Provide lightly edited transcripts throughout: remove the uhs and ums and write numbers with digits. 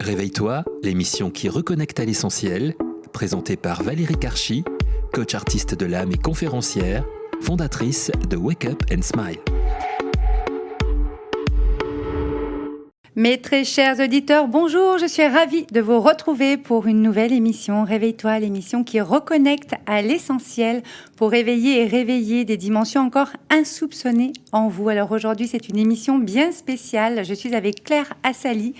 Réveille-toi, l'émission qui reconnecte à l'essentiel, présentée par Valérie Karchi, coach artiste de l'âme et conférencière, fondatrice de Wake Up and Smile. Mes très chers auditeurs, bonjour, je suis ravie de vous retrouver pour une nouvelle émission Réveille-toi, l'émission qui reconnecte à l'essentiel pour éveiller et réveiller des dimensions encore insoupçonnées en vous. Alors aujourd'hui, c'est une émission bien spéciale. Je suis avec Claire Assali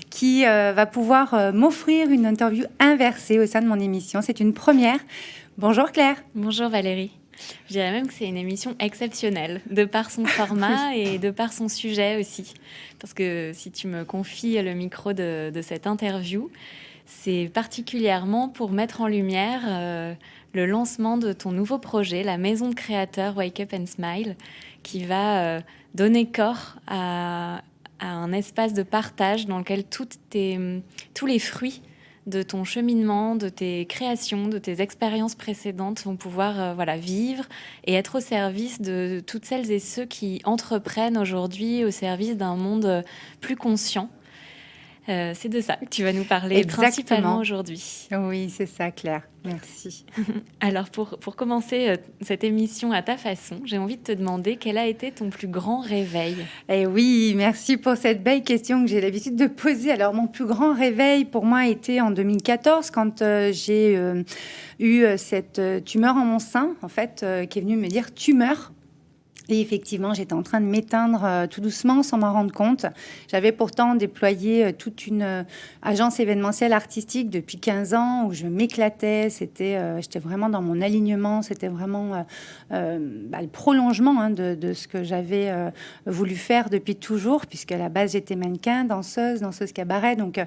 qui va pouvoir m'offrir une interview inversée au sein de mon émission. C'est une première. Bonjour Claire. Bonjour Valérie. Je dirais même que c'est une émission exceptionnelle, de par son format et de par son sujet aussi. Parce que si tu me confies le micro de cette interview, c'est particulièrement pour mettre en lumière le lancement de ton nouveau projet, la maison de créateurs Wake Up and Smile, qui va donner corps à un espace de partage dans lequel tous les fruits de ton cheminement, de tes créations, de tes expériences précédentes vont pouvoir vivre et être au service de toutes celles et ceux qui entreprennent aujourd'hui au service d'un monde plus conscient. C'est de ça que tu vas nous parler principalement aujourd'hui. Oui, c'est ça, Claire. Merci. Alors, pour commencer cette émission à ta façon, j'ai envie de te demander quel a été ton plus grand réveil. Eh oui, merci pour cette belle question que j'ai l'habitude de poser. Alors, mon plus grand réveil pour moi a été en 2014 quand j'ai eu cette tumeur en mon sein, en fait, qui est venue me dire « tu meurs ». Et effectivement, j'étais en train de m'éteindre tout doucement sans m'en rendre compte. J'avais pourtant déployé toute une agence événementielle artistique depuis 15 ans où je m'éclatais. J'étais vraiment dans mon alignement. C'était vraiment le prolongement de ce que j'avais voulu faire depuis toujours, puisqu'à la base, j'étais mannequin, danseuse cabaret. Donc,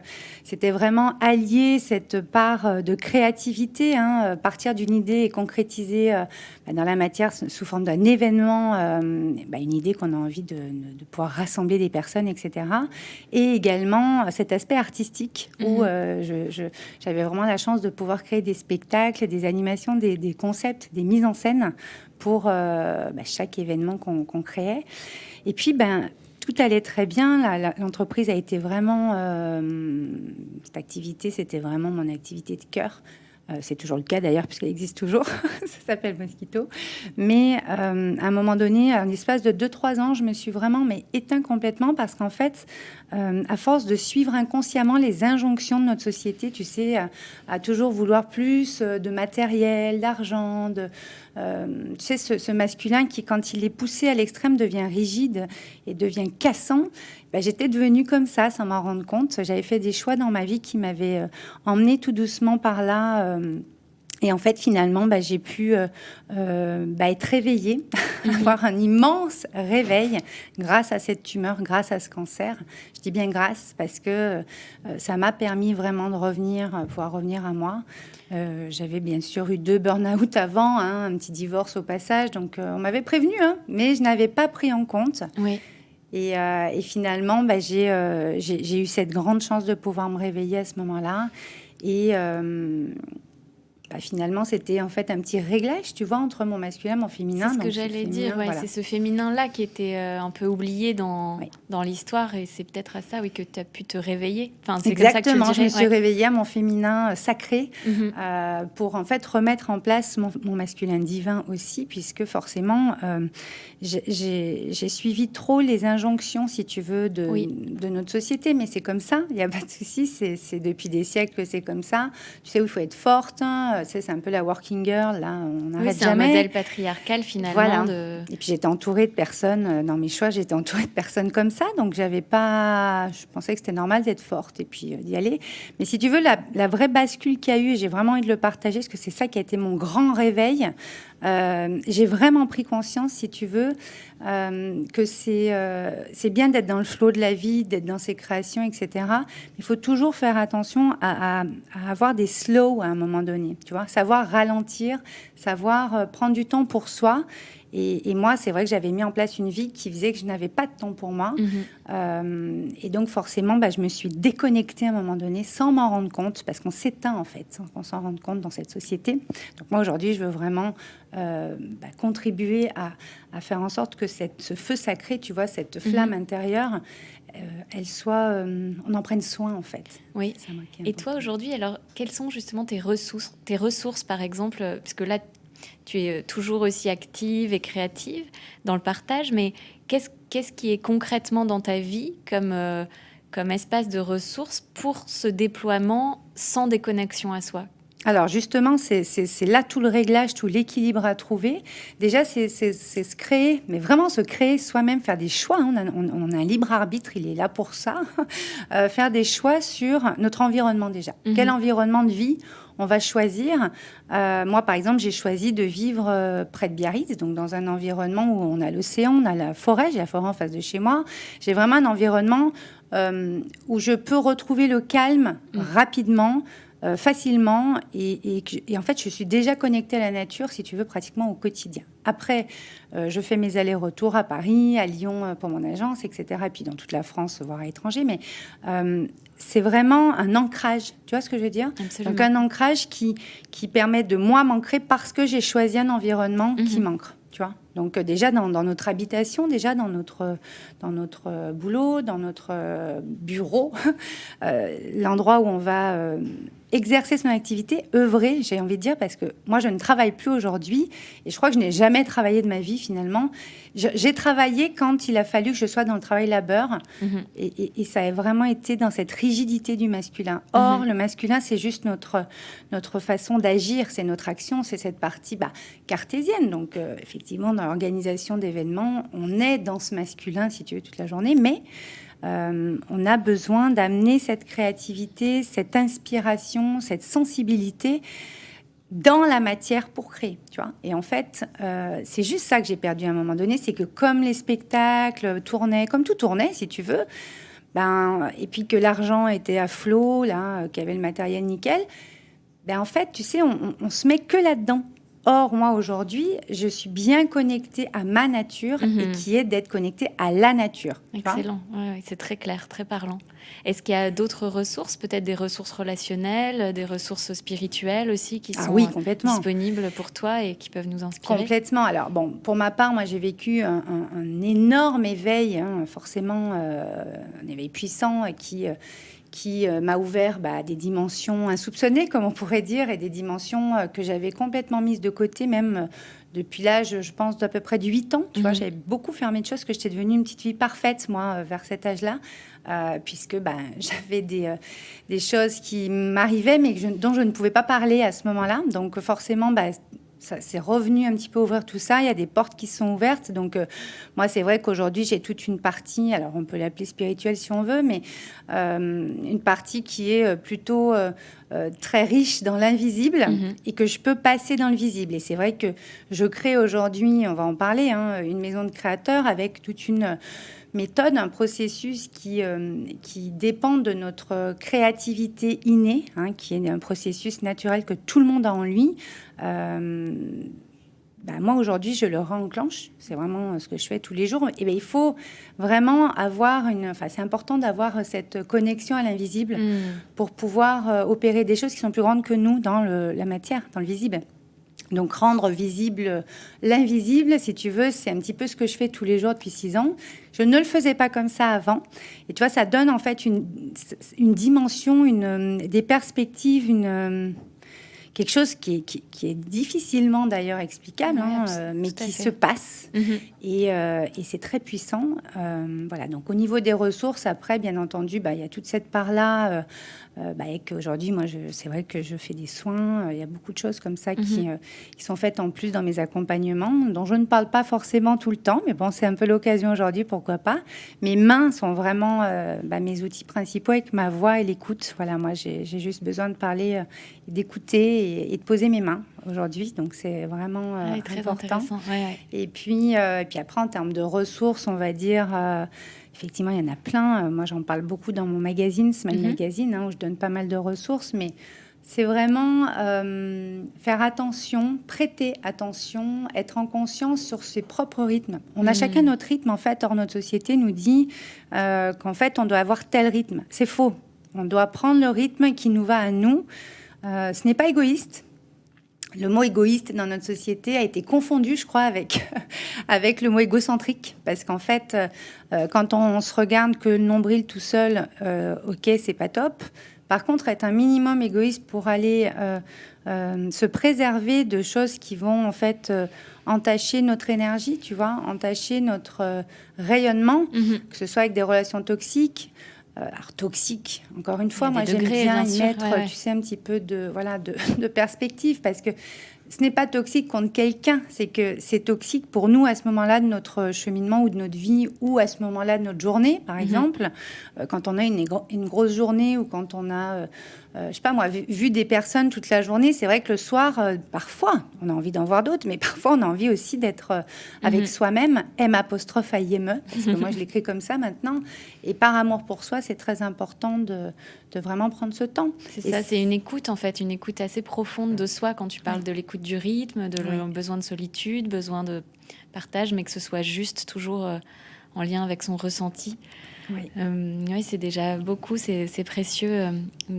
c'était vraiment allier cette part de créativité, partir d'une idée et concrétiser dans la matière sous forme d'un événement, une idée qu'on a envie de pouvoir rassembler des personnes, etc. Et également cet aspect artistique où j'avais vraiment la chance de pouvoir créer des spectacles, des animations, des concepts, des mises en scène pour chaque événement qu'on créait. Et puis, tout allait très bien. L'entreprise a été vraiment... cette activité, c'était vraiment mon activité de cœur. C'est toujours le cas d'ailleurs, puisqu'elle existe toujours. Ça s'appelle Mosquito. Mais à un moment donné, en l'espace de 2-3 ans, je me suis vraiment éteint complètement parce qu'en fait, à force de suivre inconsciemment les injonctions de notre société, tu sais, à toujours vouloir plus de matériel, d'argent, tu sais, ce masculin qui, quand il est poussé à l'extrême, devient rigide et devient cassant. J'étais devenue comme ça, sans m'en rendre compte. J'avais fait des choix dans ma vie qui m'avaient emmenée tout doucement par là. Et en fait, finalement, j'ai pu être réveillée, avoir un immense réveil grâce à cette tumeur, grâce à ce cancer. Je dis bien grâce parce que ça m'a permis vraiment de pouvoir revenir à moi. J'avais bien sûr eu 2 burn-out avant, un petit divorce au passage. Donc, on m'avait prévenu, mais je n'avais pas pris en compte. Oui. Et finalement, j'ai eu cette grande chance de pouvoir me réveiller à ce moment-là. Et finalement, c'était en fait un petit réglage, tu vois, entre mon masculin et mon féminin. C'est ce que j'allais dire, voilà. C'est ce féminin-là qui était un peu oublié dans l'histoire. Et c'est peut-être à ça que tu as pu te réveiller. Enfin, c'est exactement, comme ça que je me suis réveillée à mon féminin sacré pour en fait remettre en place mon masculin divin aussi, puisque forcément, j'ai suivi trop les injonctions, si tu veux, de notre société. Mais c'est comme ça, il n'y a pas de souci, c'est depuis des siècles que c'est comme ça. Tu sais, où il faut être forte, c'est un peu la working girl, là, on n'arrête jamais. C'est un modèle patriarcal, finalement. Voilà. Et puis, j'étais entourée de personnes, dans mes choix, j'étais entourée de personnes comme ça, donc je pensais que c'était normal d'être forte et puis d'y aller. Mais si tu veux, la vraie bascule qu'il y a eu, et j'ai vraiment envie de le partager, parce que c'est ça qui a été mon grand réveil, j'ai vraiment pris conscience, si tu veux, que c'est bien d'être dans le flot de la vie, d'être dans ses créations, etc. Il faut toujours faire attention à avoir des slows à un moment donné, tu vois, savoir ralentir, savoir prendre du temps pour soi. Et moi, c'est vrai que j'avais mis en place une vie qui faisait que je n'avais pas de temps pour moi. Et donc, forcément, je me suis déconnectée à un moment donné sans m'en rendre compte, parce qu'on s'éteint, en fait, sans qu'on s'en rende compte dans cette société. Donc, moi, aujourd'hui, je veux vraiment contribuer à faire en sorte que ce feu sacré, tu vois, cette flamme intérieure, on en prenne soin en fait. Oui. Et toi aujourd'hui, alors quelles sont justement tes ressources par exemple, parce que là tu es toujours aussi active et créative dans le partage, mais qu'est-ce qui est concrètement dans ta vie comme espace de ressources pour ce déploiement sans déconnexion à soi? Alors justement, c'est là tout le réglage, tout l'équilibre à trouver. Déjà, c'est se créer, mais vraiment se créer soi-même, faire des choix. On a un libre arbitre, il est là pour ça. Faire des choix sur notre environnement déjà. Quel environnement de vie on va choisir? Moi, par exemple, j'ai choisi de vivre près de Biarritz, donc dans un environnement où on a l'océan, on a la forêt. J'ai la forêt en face de chez moi. J'ai vraiment un environnement où je peux retrouver le calme rapidement, facilement et en fait je suis déjà connectée à la nature, si tu veux, pratiquement au quotidien. Après je fais mes allers-retours à Paris, à Lyon pour mon agence, etc., et puis dans toute la France, voire à l'étranger, mais c'est vraiment un ancrage, tu vois ce que je veux dire? Absolument. Donc un ancrage qui permet de moi m'ancrer parce que j'ai choisi un environnement qui m'ancre, tu vois. Donc déjà dans notre habitation, déjà dans notre boulot, dans notre bureau, l'endroit où on va exercer son activité, œuvrer, j'ai envie de dire, parce que moi je ne travaille plus aujourd'hui et je crois que je n'ai jamais travaillé de ma vie finalement. J'ai travaillé quand il a fallu que je sois dans le travail-labeur et ça a vraiment été dans cette rigidité du masculin. Or, le masculin, c'est juste notre façon d'agir, c'est notre action, c'est cette partie cartésienne. Donc, effectivement, dans l'organisation d'événements, on est dans ce masculin, si tu veux, toute la journée, mais on a besoin d'amener cette créativité, cette inspiration, cette sensibilité dans la matière pour créer, tu vois. Et en fait, c'est juste ça que j'ai perdu à un moment donné, c'est que comme les spectacles tournaient, comme tout tournait, si tu veux, et puis que l'argent était à flot, là, qu'il y avait le matériel nickel, en fait, tu sais, on se met que là-dedans. Or, moi, aujourd'hui, je suis bien connectée à ma nature et qui est d'être connectée à la nature. Excellent. Ouais, c'est très clair, très parlant. Est-ce qu'il y a d'autres ressources, peut-être des ressources relationnelles, des ressources spirituelles aussi qui sont disponibles pour toi et qui peuvent nous inspirer? Complètement. Alors, bon, pour ma part, moi, j'ai vécu un énorme éveil, forcément, un éveil puissant qui m'a ouvert des dimensions insoupçonnées, comme on pourrait dire, et des dimensions que j'avais complètement mises de côté, même depuis l'âge, je pense, d'à peu près de 8 ans. Tu vois, j'avais beaucoup fermé de choses, que j'étais devenue une petite fille parfaite, moi, vers cet âge-là, puisque j'avais des choses qui m'arrivaient, mais dont je ne pouvais pas parler à ce moment-là. Donc, forcément, ça c'est revenu un petit peu ouvrir tout ça. Il y a des portes qui sont ouvertes. Donc, moi, c'est vrai qu'aujourd'hui, j'ai toute une partie, alors on peut l'appeler spirituelle si on veut, mais une partie qui est plutôt très riche dans l'invisible et que je peux passer dans le visible. Et c'est vrai que je crée aujourd'hui, on va en parler, une maison de créateurs avec toute une méthode, un processus qui dépend de notre créativité innée, qui est un processus naturel que tout le monde a en lui. Moi, aujourd'hui, je le réenclenche. C'est vraiment ce que je fais tous les jours. Et il faut vraiment avoir c'est important d'avoir cette connexion à l'invisible pour pouvoir opérer des choses qui sont plus grandes que nous dans la matière, dans le visible. Donc, rendre visible l'invisible, si tu veux, c'est un petit peu ce que je fais tous les jours depuis 6 ans. Je ne le faisais pas comme ça avant. Et tu vois, ça donne en fait une dimension, des perspectives, quelque chose qui est difficilement d'ailleurs explicable, mais qui se passe. Et c'est très puissant. Voilà. Donc, au niveau des ressources, après, bien entendu, il y a toute cette part-là. Et qu'aujourd'hui, moi, c'est vrai que je fais des soins. Il y a beaucoup de choses comme ça qui sont faites en plus dans mes accompagnements, dont je ne parle pas forcément tout le temps. Mais bon, c'est un peu l'occasion aujourd'hui, pourquoi pas. Mes mains sont vraiment mes outils principaux avec ma voix et l'écoute. Voilà, moi, j'ai juste besoin de parler, d'écouter et de poser mes mains aujourd'hui. Donc, c'est vraiment très important. Intéressant. Ouais. Et puis après, en termes de ressources, on va dire... effectivement, il y en a plein. Moi, j'en parle beaucoup dans mon magazine, Smile Magazine, où je donne pas mal de ressources. Mais c'est vraiment faire attention, prêter attention, être en conscience sur ses propres rythmes. On a chacun notre rythme, en fait. Or, notre société nous dit qu'en fait, on doit avoir tel rythme. C'est faux. On doit prendre le rythme qui nous va à nous. Ce n'est pas égoïste. le mot égoïste dans notre société a été confondu, je crois, avec le mot égocentrique. Parce qu'en fait, quand on se regarde que le nombril tout seul, ok, c'est pas top. Par contre, être un minimum égoïste pour aller se préserver de choses qui vont en fait entacher notre énergie, tu vois, entacher notre rayonnement, que ce soit avec des relations toxiques. Alors toxique, encore une fois, moi j'aime bien y mettre, tu sais, un petit peu de perspective, parce que ce n'est pas toxique contre quelqu'un, c'est que c'est toxique pour nous à ce moment-là de notre cheminement ou de notre vie, ou à ce moment-là de notre journée, par exemple. Quand on a une grosse journée, ou quand on a, je sais pas moi, vu des personnes toute la journée, c'est vrai que le soir, parfois, on a envie d'en voir d'autres, mais parfois on a envie aussi d'être avec soi-même, M'_AIME, parce que moi je l'écris comme ça maintenant, et par amour pour soi, c'est très important de vraiment prendre ce temps. C'est une écoute en fait, une écoute assez profonde de soi quand tu parles de l'écoute du rythme, de besoin de solitude, besoin de partage, mais que ce soit juste toujours en lien avec son ressenti. Oui, c'est déjà beaucoup, c'est précieux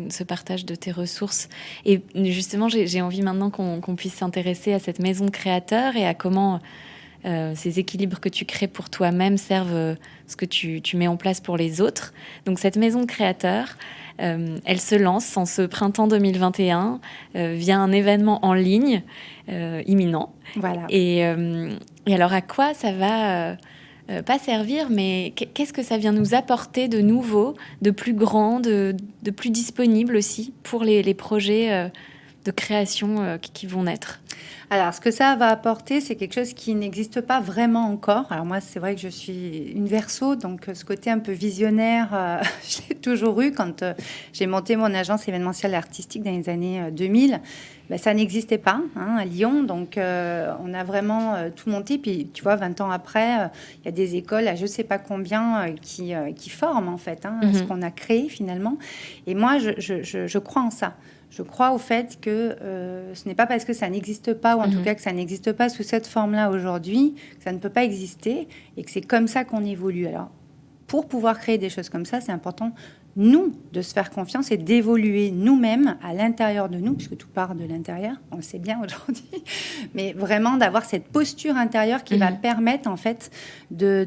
ce partage de tes ressources. Et justement, j'ai envie maintenant qu'on puisse s'intéresser à cette maison créateur et à comment ces équilibres que tu crées pour toi-même servent ce que tu mets en place pour les autres. Donc cette maison créateur, elle se lance en ce printemps 2021 via un événement en ligne imminent. Voilà. Et alors à quoi ça va pas servir, mais qu'est-ce que ça vient nous apporter de nouveau, de plus grand, de plus disponible aussi pour les projets de création qui vont naître? Alors, ce que ça va apporter, c'est quelque chose qui n'existe pas vraiment encore. Alors moi, c'est vrai que je suis une Verseau, donc ce côté un peu visionnaire, je l'ai toujours eu quand j'ai monté mon agence événementielle artistique dans les années 2000. Ben, ça n'existait pas à Lyon, donc on a vraiment tout monté. Puis tu vois, 20 ans après, il y a des écoles à je ne sais pas combien qui forment en fait ce qu'on a créé finalement. Et moi, je crois en ça. Je crois au fait que ce n'est pas parce que ça n'existe pas, ou en tout cas que ça n'existe pas sous cette forme-là aujourd'hui, que ça ne peut pas exister, et que c'est comme ça qu'on évolue. Alors, pour pouvoir créer des choses comme ça, c'est important, nous, de se faire confiance et d'évoluer nous-mêmes à l'intérieur de nous, puisque tout part de l'intérieur, on le sait bien aujourd'hui, mais vraiment d'avoir cette posture intérieure qui va permettre, en fait, de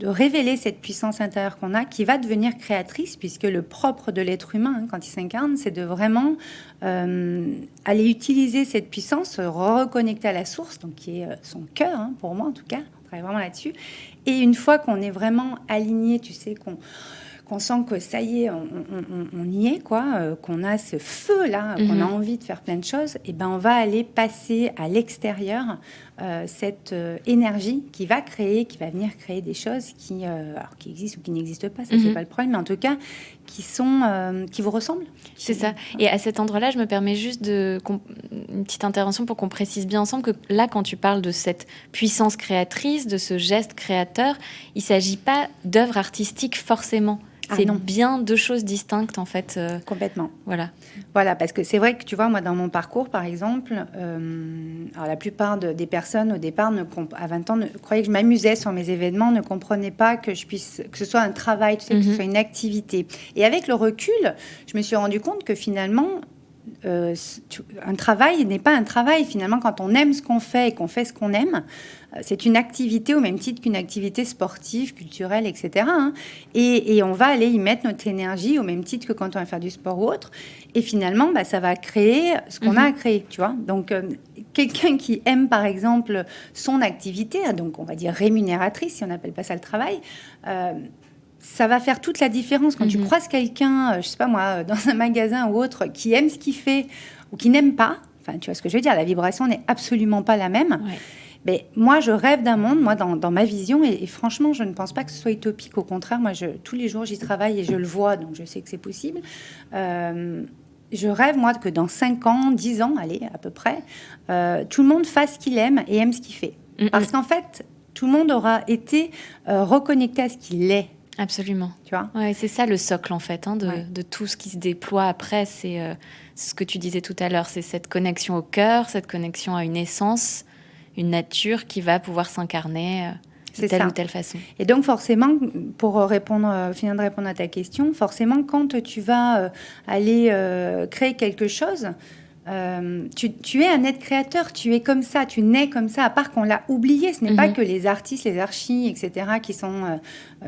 révéler cette puissance intérieure qu'on a, qui va devenir créatrice, puisque le propre de l'être humain, quand il s'incarne, c'est de vraiment aller utiliser cette puissance, se reconnecter à la source, donc qui est son cœur, pour moi en tout cas, on travaille vraiment là-dessus. Et une fois qu'on est vraiment aligné, tu sais, qu'on sent que ça y est, on y est, quoi, qu'on a ce feu-là, qu'on a envie de faire plein de choses, et ben on va aller passer à l'extérieur cette énergie qui va venir créer des choses qui existent ou qui n'existent pas, ça c'est pas le problème, mais en tout cas qui vous ressemblent. C'est ça. Et à cet endroit-là, je me permets juste une petite intervention pour qu'on précise bien ensemble que là, quand tu parles de cette puissance créatrice, de ce geste créateur, il ne s'agit pas d'œuvre artistique forcément. C'est bien deux choses distinctes, en fait. Complètement. Voilà, parce que c'est vrai que, tu vois, moi, dans mon parcours, par exemple, alors la plupart des personnes, au départ, à 20 ans, croyaient que je m'amusais sur mes événements, ne comprenaient pas que ce soit un travail, tu sais, que ce soit une activité. Et avec le recul, je me suis rendu compte que, finalement, un travail n'est pas un travail. Finalement, quand on aime ce qu'on fait et qu'on fait ce qu'on aime, c'est une activité au même titre qu'une activité sportive, culturelle, etc. Et on va aller y mettre notre énergie au même titre que quand on va faire du sport ou autre. Et finalement, ça va créer ce qu'on a à créer, tu vois. Donc, quelqu'un qui aime, par exemple, son activité, donc on va dire rémunératrice, si on n'appelle pas ça le travail, ça va faire toute la différence quand tu croises quelqu'un, je sais pas moi, dans un magasin ou autre, qui aime ce qu'il fait ou qui n'aime pas. Enfin, tu vois ce que je veux dire, la vibration n'est absolument pas la même. Ouais. Mais moi, je rêve d'un monde, moi, dans ma vision, et franchement, je ne pense pas que ce soit utopique. Au contraire, moi, tous les jours, j'y travaille et je le vois, donc je sais que c'est possible. Je rêve, moi, que dans 5 ans, 10 ans, allez, à peu près, tout le monde fasse ce qu'il aime et aime ce qu'il fait. Parce qu'en fait, tout le monde aura été reconnecté à ce qu'il est. Absolument. Tu vois ? Ouais, c'est ça le socle, en fait, de tout ce qui se déploie après. C'est ce que tu disais tout à l'heure, c'est cette connexion au cœur, cette connexion à une essence, une nature qui va pouvoir s'incarner de telle ou telle façon. Et donc, forcément, pour finir de répondre à ta question, forcément, quand tu vas aller créer quelque chose, Tu es un être créateur, tu es comme ça, tu nais comme ça, à part qu'on l'a oublié. Ce n'est pas que les artistes, les archis, etc., qui sont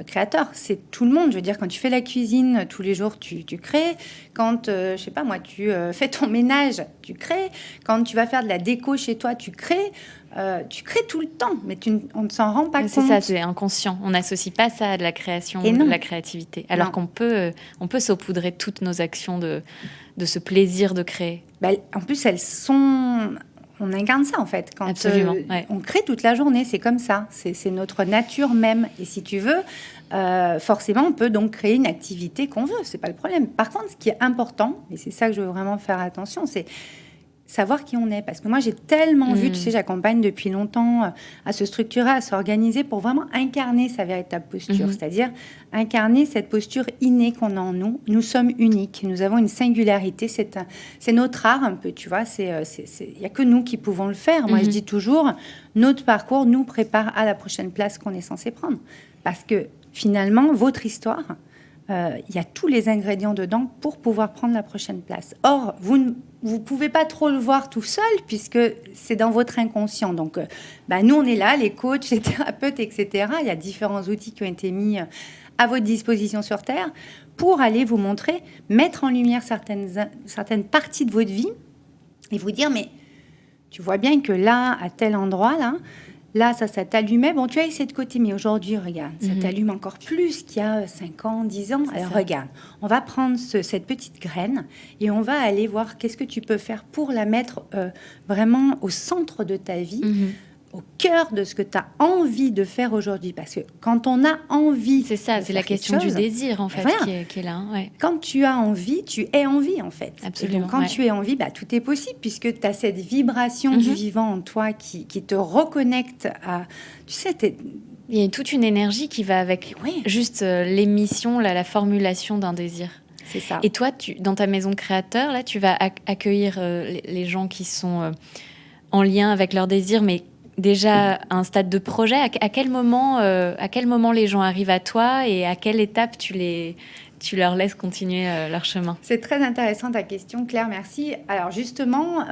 créateurs. C'est tout le monde. Je veux dire, quand tu fais la cuisine tous les jours, tu crées. Quand, je sais pas moi, tu fais ton ménage, tu crées. Quand tu vas faire de la déco chez toi, tu crées. Tu crées tout le temps, mais on ne s'en rend pas compte. C'est ça, c'est inconscient. On n'associe pas ça à de la création, de la créativité. Alors qu'on peut saupoudrer toutes nos actions de ce plaisir de créer. En plus, on incarne ça en fait. Quand Absolument, on crée toute la journée, c'est comme ça. C'est notre nature même. Et si tu veux, forcément, on peut donc créer une activité qu'on veut. C'est pas le problème. Par contre, ce qui est important, et c'est ça que je veux vraiment faire attention, c'est savoir qui on est. Parce que moi, j'ai tellement vu, tu sais, j'accompagne depuis longtemps à se structurer, à s'organiser pour vraiment incarner sa véritable posture. C'est-à-dire incarner cette posture innée qu'on a en nous. Nous sommes uniques. Nous avons une singularité. C'est notre art un peu, tu vois. Il n'y a que nous qui pouvons le faire. Moi, je dis toujours, notre parcours nous prépare à la prochaine place qu'on est censé prendre. Parce que finalement, votre histoire, il y a tous les ingrédients dedans pour pouvoir prendre la prochaine place. Or, vous ne pouvez pas trop le voir tout seul puisque c'est dans votre inconscient. Donc, nous, on est là, les coachs, les thérapeutes, etc. Il y a différents outils qui ont été mis à votre disposition sur Terre pour aller vous montrer, mettre en lumière certaines parties de votre vie et vous dire, mais tu vois bien que là, à tel endroit, là, ça t'allumait. Bon, tu as essayé de côté, mais aujourd'hui, regarde, ça t'allume encore plus qu'il y a 5 ans, 10 ans. Alors, regarde, on va prendre cette petite graine et on va aller voir qu'est-ce que tu peux faire pour la mettre vraiment au centre de ta vie, au cœur de ce que tu as envie de faire aujourd'hui. Parce que quand on a envie... C'est ça, c'est la question du désir, en fait, qui est là. Ouais. Quand tu as envie, tu es en vie, en fait. Absolument. Et donc, quand tu es en vie, tout est possible, puisque tu as cette vibration du vivant en toi qui te reconnecte à... Tu sais, il y a toute une énergie qui va avec juste l'émission, la formulation d'un désir. C'est ça. Et toi, dans ta maison de créateur, là, tu vas accueillir les gens qui sont en lien avec leur désir, mais déjà à un stade de projet. À quel moment les gens arrivent à toi et à quelle étape tu leur laisses continuer leur chemin? C'est très intéressant ta question, Claire, merci. Alors justement,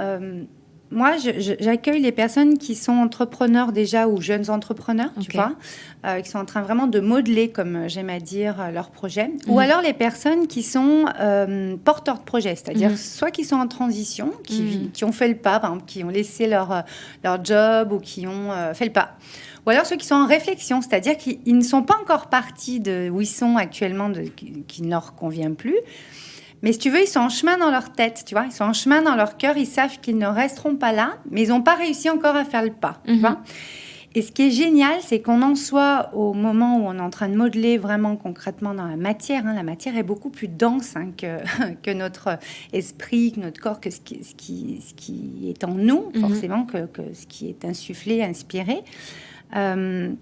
moi, j'accueille les personnes qui sont entrepreneurs déjà ou jeunes entrepreneurs, tu vois, qui sont en train vraiment de modeler, comme j'aime à dire, leur projet. Ou alors les personnes qui sont porteurs de projet, c'est-à-dire soit qui sont en transition, qui ont fait le pas, par exemple, qui ont laissé leur job ou qui ont fait le pas. Ou alors ceux qui sont en réflexion, c'est-à-dire qu'ils ne sont pas encore partis de où ils sont actuellement, qui ne leur convient plus. Mais si tu veux, ils sont en chemin dans leur tête, tu vois. Ils sont en chemin dans leur cœur, ils savent qu'ils ne resteront pas là, mais ils n'ont pas réussi encore à faire le pas, tu vois. Et ce qui est génial, c'est qu'on en soit au moment où on est en train de modeler vraiment concrètement dans la matière. La matière est beaucoup plus dense que notre esprit, que notre corps, que ce qui est en nous, forcément, que ce qui est insufflé, inspiré. On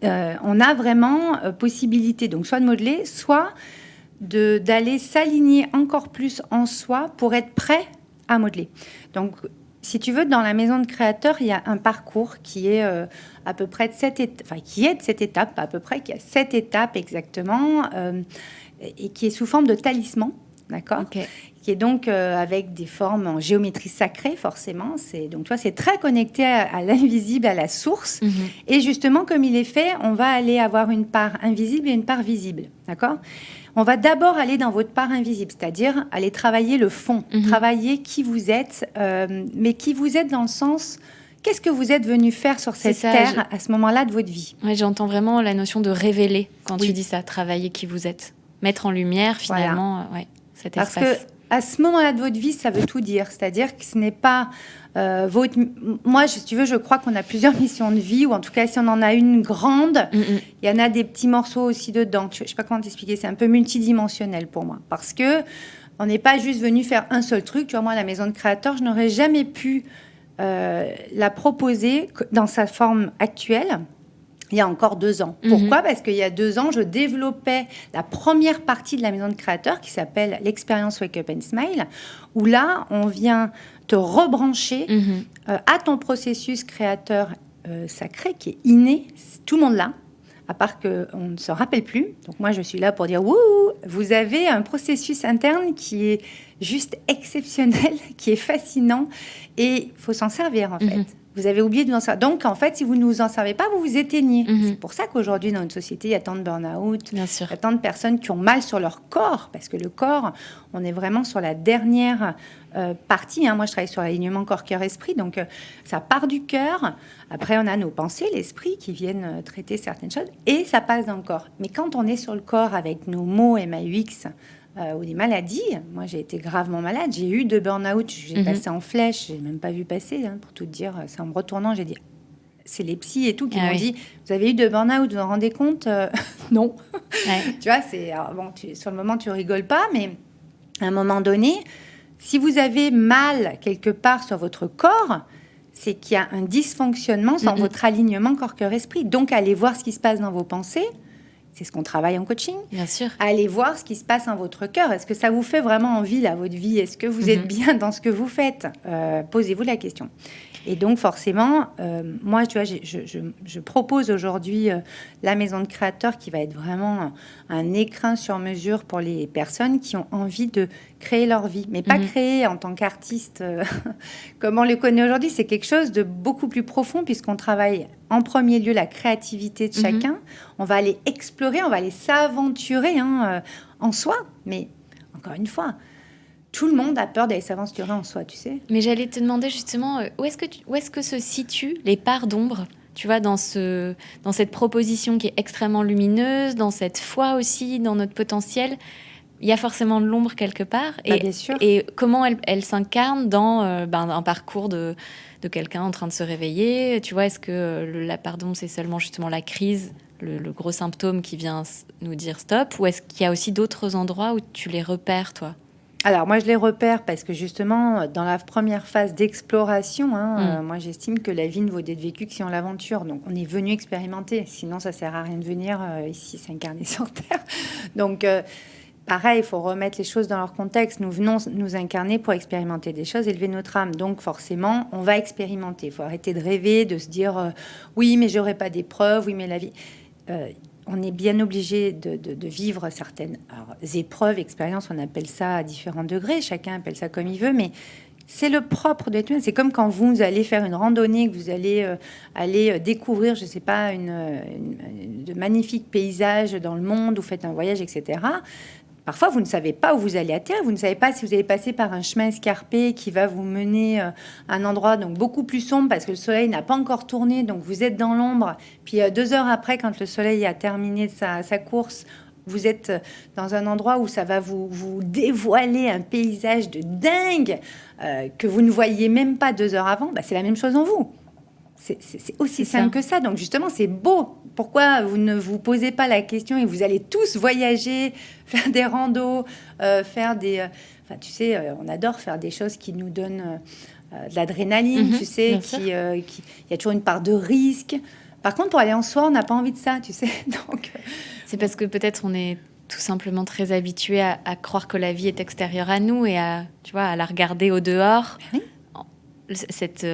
a vraiment possibilité, donc soit de modeler, soit d'aller s'aligner encore plus en soi pour être prêt à modeler. Donc, si tu veux, dans la maison de créateur, il y a un parcours qui est à peu près de 7 étapes, enfin, qui est de 7 étapes, pas à peu près, qui a 7 étapes exactement, et qui est sous forme de talisman, d'accord ? Qui est donc avec des formes en géométrie sacrée, forcément. Donc, toi, c'est très connecté à l'invisible, à la source. Et justement, comme il est fait, on va aller avoir une part invisible et une part visible, d'accord ? On va d'abord aller dans votre part invisible, c'est-à-dire aller travailler le fond, travailler qui vous êtes, mais qui vous êtes dans le sens... Qu'est-ce que vous êtes venu faire sur cette terre à ce moment-là de votre vie ? Ouais, j'entends vraiment la notion de révéler quand tu dis ça, travailler qui vous êtes. Mettre en lumière, finalement, cet espace. Parce que à ce moment-là de votre vie, ça veut tout dire. C'est-à-dire que ce n'est pas votre... Moi, si tu veux, je crois qu'on a plusieurs missions de vie, ou en tout cas, si on en a une grande, il y en a des petits morceaux aussi dedans. Je ne sais pas comment t'expliquer, c'est un peu multidimensionnel pour moi. Parce que on n'est pas juste venu faire un seul truc. Tu vois, moi, la maison de créateur, je n'aurais jamais pu la proposer dans sa forme actuelle il y a encore 2 ans. Pourquoi ? Parce qu'il y a 2 ans, je développais la première partie de la maison de créateur qui s'appelle l'expérience Wake Up and Smile, où là, on vient te rebrancher à ton processus créateur sacré qui est inné, tout le monde l'a. à part qu'on ne se rappelle plus. Donc moi, je suis là pour dire, wouh, vous avez un processus interne qui est juste exceptionnel, qui est fascinant, et il faut s'en servir, en fait. Vous avez oublié de vous en servir. Donc, en fait, si vous ne vous en servez pas, vous vous éteignez. C'est pour ça qu'aujourd'hui, dans notre société, il y a tant de burn-out, il y a tant de personnes qui ont mal sur leur corps, parce que le corps, on est vraiment sur la dernière partie. Moi, je travaille sur l'alignement corps-cœur-esprit, donc ça part du cœur. Après, on a nos pensées, l'esprit, qui viennent traiter certaines choses, et ça passe dans le corps. Mais quand on est sur le corps avec nos mots MAUX, ou des maladies. Moi, j'ai été gravement malade. J'ai eu 2 burn-out. J'ai passé en flèche. J'ai même pas vu passer, pour tout te dire. C'est en me retournant, j'ai dit... C'est les psys et tout qui m'ont dit, vous avez eu 2 burn-out, vous vous en rendez compte? Non. Tu vois, sur le moment, tu rigoles pas, mais à un moment donné, si vous avez mal quelque part sur votre corps, c'est qu'il y a un dysfonctionnement dans votre alignement corps-cœur-esprit. Donc, allez voir ce qui se passe dans vos pensées. C'est ce qu'on travaille en coaching. Bien sûr. Allez voir ce qui se passe dans votre cœur. Est-ce que ça vous fait vraiment envie, là, votre vie? Est-ce que vous êtes bien dans ce que vous faites? Posez-vous la question. Et donc, forcément, moi, tu vois, je propose aujourd'hui la maison de créateurs qui va être vraiment un écrin sur mesure pour les personnes qui ont envie de créer leur vie. Mais pas créer en tant qu'artiste comme on le connaît aujourd'hui. C'est quelque chose de beaucoup plus profond puisqu'on travaille en premier lieu la créativité de chacun. On va aller explorer, on va aller s'aventurer en soi. Mais encore une fois... Tout le monde a peur d'aller s'aventurer en soi, tu sais. Mais j'allais te demander justement, où est-ce que se situent les parts d'ombre, tu vois, dans cette proposition qui est extrêmement lumineuse, dans cette foi aussi, dans notre potentiel. Il y a forcément de l'ombre quelque part. Bien sûr. Et comment elle s'incarne dans un parcours de quelqu'un en train de se réveiller. Tu vois, est-ce que la part d'ombre, c'est seulement justement la crise, le gros symptôme qui vient nous dire stop, ou est-ce qu'il y a aussi d'autres endroits où tu les repères, toi ? Alors, moi, je les repère parce que justement, dans la première phase d'exploration, moi, j'estime que la vie ne vaut d'être vécue que si on l'aventure. Donc, on est venu expérimenter. Sinon, ça sert à rien de venir ici s'incarner sur Terre. Donc, pareil, il faut remettre les choses dans leur contexte. Nous venons nous incarner pour expérimenter des choses, élever notre âme. Donc, forcément, on va expérimenter. Il faut arrêter de rêver, de se dire oui, mais j'aurai pas d'épreuves, oui, mais la vie... on est bien obligé de vivre certaines épreuves, expériences, on appelle ça à différents degrés, chacun appelle ça comme il veut, mais c'est le propre d'être humain. C'est comme quand vous allez faire une randonnée, que vous allez aller découvrir, je ne sais pas, de magnifiques paysages dans le monde, vous faites un voyage, etc. Parfois, vous ne savez pas où vous allez atterrir, vous ne savez pas si vous allez passer par un chemin escarpé qui va vous mener à un endroit donc beaucoup plus sombre parce que le soleil n'a pas encore tourné, donc vous êtes dans l'ombre. Puis 2 heures après, quand le soleil a terminé sa course, vous êtes dans un endroit où ça va vous dévoiler un paysage de dingue que vous ne voyiez même pas 2 heures avant. C'est la même chose en vous. C'est aussi simple que ça. Donc justement, c'est beau. Pourquoi vous ne vous posez pas la question et vous allez tous voyager, faire des randos, faire des... tu sais, on adore faire des choses qui nous donnent de l'adrénaline, tu sais, il y a toujours une part de risque. Par contre, pour aller en soi, on n'a pas envie de ça, tu sais. Donc, c'est parce que peut-être on est tout simplement très habitué à croire que la vie est extérieure à nous et à la regarder au dehors. Oui. Cette...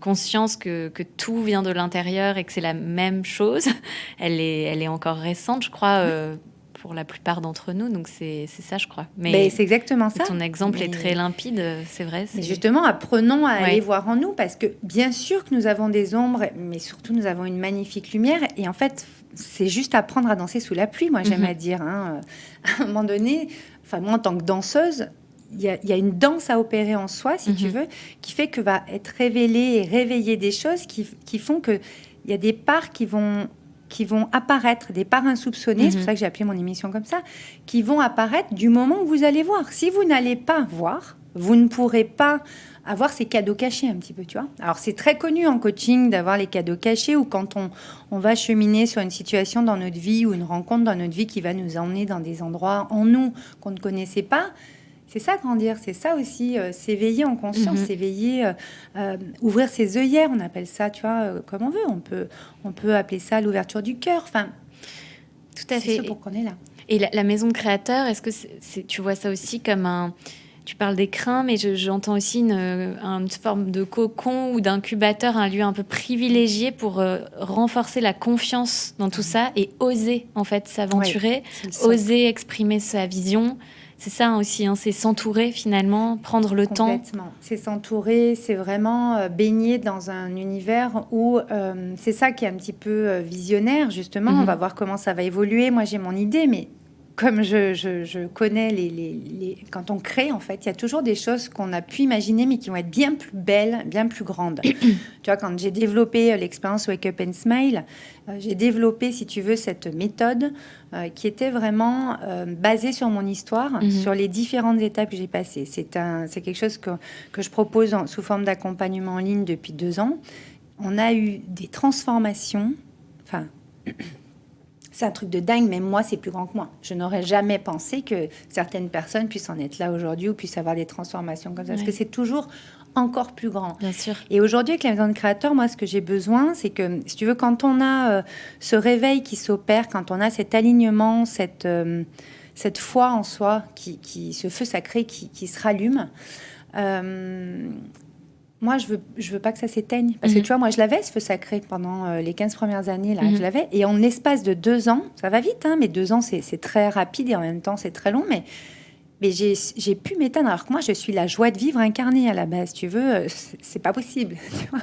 conscience que tout vient de l'intérieur et que c'est la même chose, elle est encore récente, je crois, pour la plupart d'entre nous. Donc, c'est ça, je crois. Mais c'est exactement ça. Ton exemple est très limpide, c'est vrai. Mais justement, apprenons à aller voir en nous parce que bien sûr que nous avons des ombres, mais surtout, nous avons une magnifique lumière. Et en fait, c'est juste apprendre à danser sous la pluie, moi, j'aime à dire. À un moment donné, moi, en tant que danseuse, il y a une danse à opérer en soi, si tu veux, qui fait que va être révélée et réveiller des choses qui font qu'il y a des parts qui vont apparaître, des parts insoupçonnées, c'est pour ça que j'ai appelé mon émission comme ça, qui vont apparaître du moment où vous allez voir. Si vous n'allez pas voir, vous ne pourrez pas avoir ces cadeaux cachés un petit peu, tu vois. Alors, c'est très connu en coaching d'avoir les cadeaux cachés ou quand on va cheminer sur une situation dans notre vie ou une rencontre dans notre vie qui va nous emmener dans des endroits en nous qu'on ne connaissait pas. C'est ça, grandir, c'est ça aussi, s'éveiller en conscience, s'éveiller, ouvrir ses œillères, on appelle ça, tu vois, comme on veut. On peut appeler ça l'ouverture du cœur. Enfin, tout à fait. C'est ce pour qu'on est là. Et la maison de créateurs, est-ce que tu vois ça aussi comme Tu parles d'écrin, mais j'entends aussi une forme de cocon ou d'incubateur, un lieu un peu privilégié pour renforcer la confiance dans tout ça et oser en fait s'aventurer, oser exprimer sa vision. C'est ça aussi, c'est s'entourer finalement, prendre le temps. Complètement. C'est s'entourer, c'est vraiment baigner dans un univers où c'est ça qui est un petit peu visionnaire, justement. On va voir comment ça va évoluer. Moi, j'ai mon idée, mais comme je connais quand on crée, en fait, il y a toujours des choses qu'on a pu imaginer, mais qui vont être bien plus belles, bien plus grandes. Tu vois, quand j'ai développé l'expérience Wake Up and Smile, j'ai développé, si tu veux, cette méthode qui était vraiment basée sur mon histoire, sur les différentes étapes que j'ai passées. C'est quelque chose que je propose sous forme d'accompagnement en ligne depuis 2 ans. On a eu des transformations, enfin... C'est un truc de dingue, même moi, c'est plus grand que moi. Je n'aurais jamais pensé que certaines personnes puissent en être là aujourd'hui ou puissent avoir des transformations comme ça. Parce que c'est toujours encore plus grand. Bien sûr. Et aujourd'hui, avec la maison de créateur, moi, ce que j'ai besoin, c'est que, si tu veux, quand on a ce réveil qui s'opère, quand on a cet alignement, cette foi en soi, ce feu sacré qui se rallume... moi, je veux pas que ça s'éteigne. Parce que tu vois, moi, je l'avais, ce feu sacré, pendant les 15 premières années. Là, je l'avais. Et en l'espace de 2 ans, ça va vite, mais 2 ans, c'est très rapide et en même temps, c'est très long. Mais j'ai pu m'éteindre. Alors que moi, je suis la joie de vivre incarnée à la base. Tu veux, c'est pas possible. Tu vois,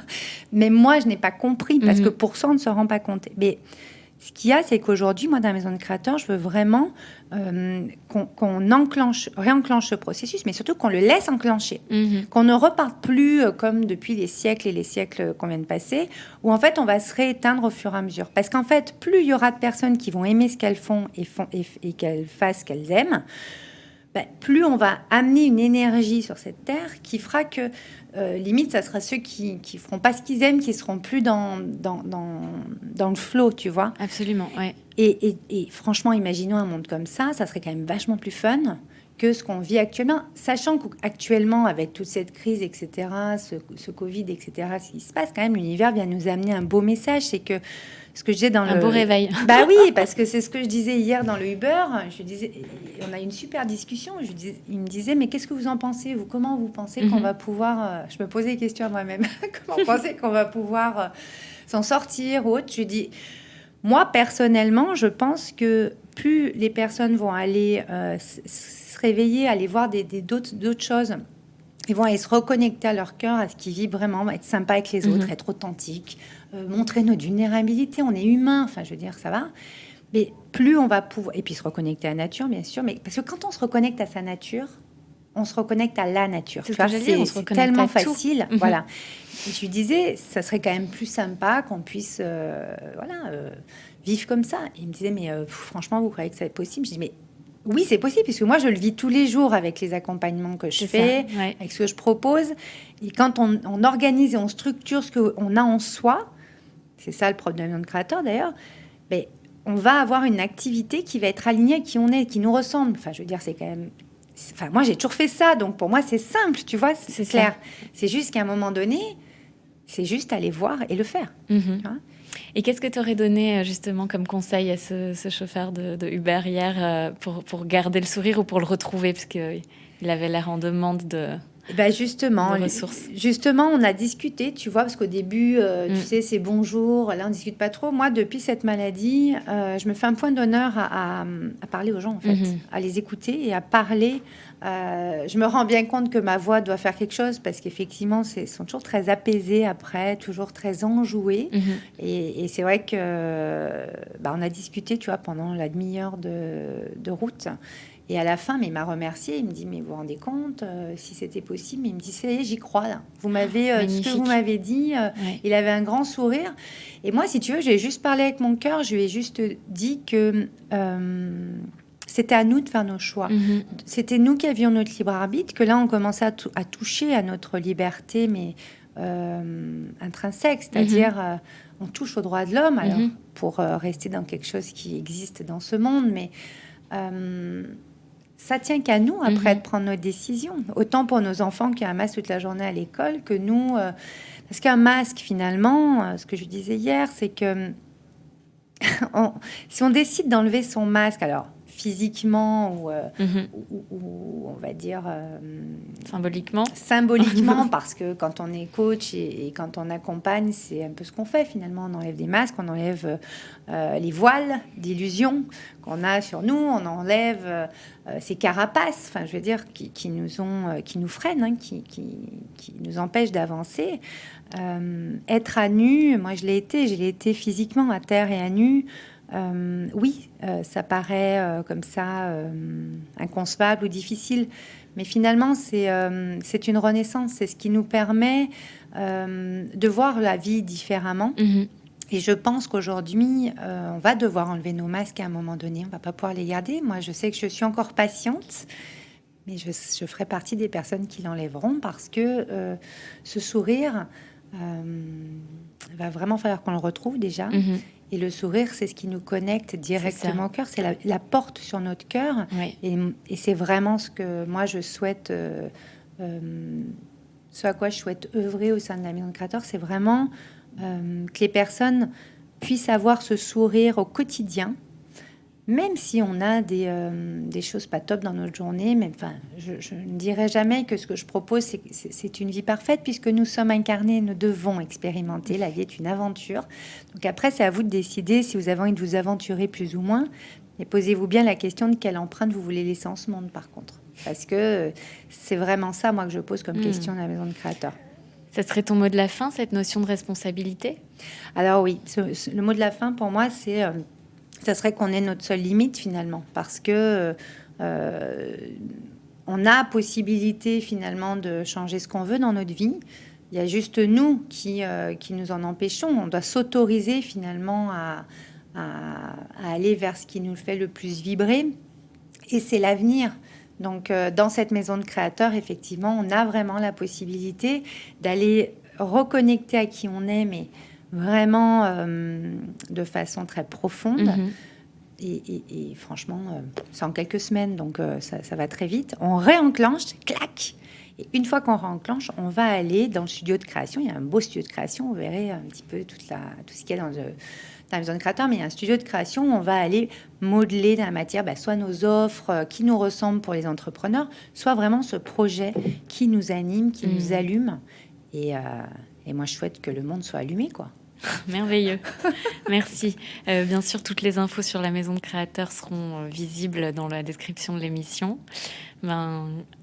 mais moi, je n'ai pas compris parce que pour ça, on ne se rend pas compte. Mais ce qu'il y a, c'est qu'aujourd'hui, moi, dans la maison de créateur, je veux vraiment qu'on réenclenche ce processus, mais surtout qu'on le laisse enclencher. Qu'on ne reparte plus comme depuis les siècles et les siècles qu'on vient de passer, où en fait, on va se rééteindre au fur et à mesure. Parce qu'en fait, plus il y aura de personnes qui vont aimer ce qu'elles font et qu'elles fassent ce qu'elles aiment, plus on va amener une énergie sur cette terre qui fera que, limite, ça sera ceux qui feront pas ce qu'ils aiment, qui seront plus dans le flow, tu vois. Absolument, ouais. Et franchement, imaginons un monde comme ça serait quand même vachement plus fun que ce qu'on vit actuellement, sachant qu'actuellement, avec toute cette crise, etc., ce Covid, etc., ce qui se passe, quand même, l'univers vient nous amener un beau message, c'est que ce que je disais dans un beau réveil. Bah oui, parce que c'est ce que je disais hier dans le Uber. Je disais, on a eu une super discussion. Il me disait, mais qu'est-ce que vous en pensez, vous? Comment vous pensez qu'on va pouvoir... je me posais des questions à moi-même. Comment vous pensez qu'on va pouvoir s'en sortir ou autre? Je dis, moi, personnellement, je pense que plus les personnes vont aller se réveiller, aller voir d'autres choses, ils vont aller se reconnecter à leur cœur, à ce qui vibre vraiment, être sympa avec les autres, être authentique, montrer notre vulnérabilité. On est humain, enfin, je veux dire, ça va. Mais plus on va pouvoir... Et puis se reconnecter à la nature, bien sûr. Mais parce que quand on se reconnecte à sa nature, on se reconnecte à la nature. C'est tellement facile. Voilà. Et je lui disais, ça serait quand même plus sympa qu'on puisse vivre comme ça. Et il me disait, mais franchement, vous croyez que c'est possible? Je dis, mais... Oui, c'est possible, parce que moi, je le vis tous les jours avec les accompagnements que je fais, avec ce que je propose. Et quand on organise et on structure ce qu'on a en soi, c'est ça le propre de la maison de créateur d'ailleurs, mais on va avoir une activité qui va être alignée à qui on est, qui nous ressemble. Enfin, je veux dire, c'est quand même... Enfin, moi, j'ai toujours fait ça, donc pour moi, c'est simple, tu vois, c'est clair. C'est juste qu'à un moment donné, c'est juste aller voir et le faire. Et qu'est-ce que tu aurais donné justement comme conseil à ce chauffeur de Uber hier pour garder le sourire ou pour le retrouver, parce qu'il avait l'air en demande de ressources? Justement, on a discuté, tu vois, parce qu'au début, tu sais, c'est bonjour, là on discute pas trop. Moi, depuis cette maladie, je me fais un point d'honneur à parler aux gens, en fait, à les écouter et à parler. Je me rends bien compte que ma voix doit faire quelque chose, parce qu'effectivement, ils sont toujours très apaisés après, toujours très enjoués. Et c'est vrai que on a discuté, tu vois, pendant la demi-heure de route. Et à la fin, il m'a remercié. Il me dit, mais vous vous rendez compte, si c'était possible? Il me dit, ça y est, j'y crois, là. Vous m'avez, ce que vous m'avez dit, il avait un grand sourire. Et moi, si tu veux, j'ai juste parlé avec mon cœur. Je lui ai juste dit que c'était à nous de faire nos choix. C'était nous qui avions notre libre arbitre, que là, on commençait à toucher à notre liberté, mais intrinsèque, c'est-à-dire on touche aux droits de l'homme, alors, pour rester dans quelque chose qui existe dans ce monde, mais... ça tient qu'à nous, après, de prendre nos décisions. Autant pour nos enfants qui ont un masque toute la journée à l'école, que nous... parce qu'un masque, finalement, ce que je disais hier, c'est que si on décide d'enlever son masque, alors, physiquement ou on va dire symboliquement parce que quand on est coach et quand on accompagne, c'est un peu ce qu'on fait finalement. On enlève des masques, on enlève les voiles d'illusion qu'on a sur nous, on enlève ces carapaces, enfin je veux dire qui nous freinent, hein, qui nous empêchent d'avancer. Être à nu, moi je l'ai été physiquement à terre et à nu. Oui, ça paraît comme ça inconcevable ou difficile, mais finalement c'est une renaissance, c'est ce qui nous permet de voir la vie différemment. Et je pense qu'aujourd'hui, on va devoir enlever nos masques à un moment donné, on va pas pouvoir les garder. Moi, je sais que je suis encore patiente, mais je ferai partie des personnes qui l'enlèveront parce que ce sourire, va vraiment falloir qu'on le retrouve déjà. Et le sourire, c'est ce qui nous connecte directement au cœur. C'est la porte sur notre cœur. Oui. Et c'est vraiment ce que moi, je souhaite... ce à quoi je souhaite œuvrer au sein de la Maison de Créateur, c'est vraiment que les personnes puissent avoir ce sourire au quotidien, même si on a des choses pas top dans notre journée. Mais enfin, je ne dirais jamais que ce que je propose, c'est une vie parfaite, puisque nous sommes incarnés, nous devons expérimenter. La vie est une aventure. Donc après, c'est à vous de décider si vous avez envie de vous aventurer plus ou moins. Et posez-vous bien la question de quelle empreinte vous voulez laisser en ce monde, par contre. Parce que c'est vraiment ça, moi, que je pose comme question à la Maison de Créateur. Ça serait ton mot de la fin, cette notion de responsabilité ? Alors oui, le mot de la fin, pour moi, ça serait qu'on est notre seule limite, finalement. Parce que on a possibilité, finalement, de changer ce qu'on veut dans notre vie. Il y a juste nous qui nous en empêchons. On doit s'autoriser, finalement, à aller vers ce qui nous fait le plus vibrer. Et c'est l'avenir. Donc, dans cette Maison de Créateur, effectivement, on a vraiment la possibilité d'aller reconnecter à qui on est, mais vraiment de façon très profonde. Et franchement, c'est en quelques semaines, donc ça va très vite. On réenclenche, clac. Et une fois qu'on réenclenche, on va aller dans le studio de création. Il y a un beau studio de création. Vous verrez un petit peu tout ce qu'il y a dans la Maison de Créateur, mais il y a un studio de création où on va aller modeler dans la matière, soit nos offres qui nous ressemblent pour les entrepreneurs, soit vraiment ce projet qui nous anime, qui nous allume. Et moi, je souhaite que le monde soit allumé, quoi. Merveilleux. Merci. Bien sûr, toutes les infos sur la Maison de Créateur seront visibles dans la description de l'émission.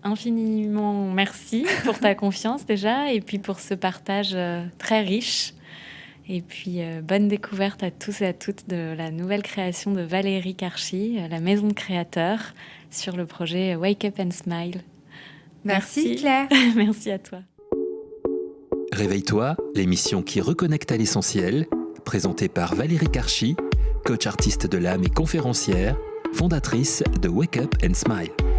Infiniment merci pour ta confiance déjà, et puis pour ce partage très riche. Et puis, bonne découverte à tous et à toutes de la nouvelle création de Valérie Karchi, la Maison de Créateur, sur le projet Wake Up and Smile. Merci Claire. Merci à toi. Réveille-toi, l'émission qui reconnecte à l'essentiel, présentée par Valérie Karchi, coach artiste de l'âme et conférencière, fondatrice de Wake Up and Smile.